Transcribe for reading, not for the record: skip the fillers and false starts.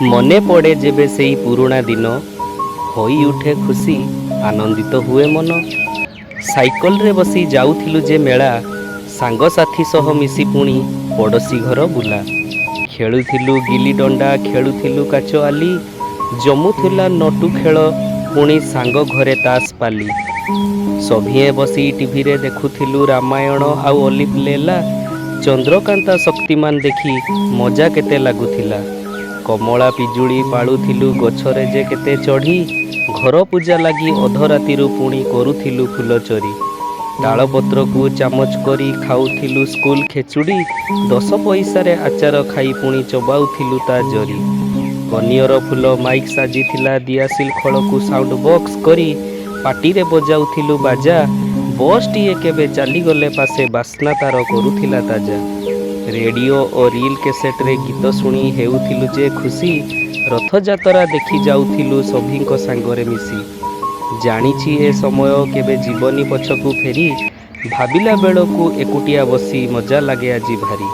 ମନେ ପଡ଼େ ଯେବେ ସେଇ ପୁରୁଣା ଦିନ, ହୋଇ ଉଠେ ଖୁସି, ଆନନ୍ଦିତ ହୁଏ ମନ। ସାଇକେଲରେ ବସି ଯାଉଥିଲୁ ଯେ ମେଳା, ସାଙ୍ଗସାଥି ସହ ମିଶି ପୁଣି ପଡ଼ୋଶୀ ଘର ବୁଲା। ଖେଳୁଥିଲୁ ଗିଲି ଦଣ୍ଡା, ଖେଳୁଥିଲୁ କାଚ ଆଲି, ଜମୁଥିଲା ନଟୁ ଖେଳ, ପୁଣି ସାଙ୍ଗ ଘରେ ତାସ୍ ପାଲି। ସଭିଏଁ ବସି ଟିଭିରେ ଦେଖୁଥିଲୁ ରାମାୟଣ ଆଉ ଅଲିଭ ଲେଲା। ଚନ୍ଦ୍ରକାନ୍ତା ଶକ୍ତିମାନ ଦେଖି ମଜା କେତେ ଲାଗୁଥିଲା। କମଳା ପିଜୁଳି ପାଳୁଥିଲୁ ଗଛରେ ଯେ କେତେ ଚଢ଼ି, ଘର ପୂଜା ଲାଗି ଅଧରାତିରୁ ପୁଣି କରୁଥିଲୁ ଫୁଲ ଚୋରି। ତାଳପତ୍ରକୁ ଚାମଚ କରି ଖାଉଥିଲୁ ସ୍କୁଲ ଖେଚୁଡ଼ି, 10 ପଇସାରେ ଆଚାର ଖାଇ ପୁଣି ଚବାଉଥିଲୁ ତା ଜରି। କନିଅର ଫୁଲ ମାଇକ୍ ସାଜିଥିଲା ଦିଆସିଲ ଖଳକୁ ସାଉଣ୍ଡ ବକ୍ସ କରି, ପାଟିରେ ବଜାଉଥିଲୁ ବାଜା। ବସ୍ଟିଏ କେବେ ଚାଲିଗଲେ ପାଶେ ବାସ୍ନା ତାର କରୁଥିଲା ତାଜା। ରେଡ଼ିଓ ଓ ରିଲ୍ କ୍ୟାସେଟରେ ଗୀତ ଶୁଣି ହେଉଥିଲୁ ଯେ ଖୁସି, ରଥଯାତ୍ରା ଦେଖି ଯାଉଥିଲୁ ସଭିଙ୍କ ସାଙ୍ଗରେ ମିଶି। ଜାଣିଛି ଏ ସମୟ କେବେ ଯିବନି ପଛକୁ ଫେରି, ଭାବିଲା ବେଳକୁ ଏକୁଟିଆ ବସି ମଜା ଲାଗେ ଆଜି ଭାରି।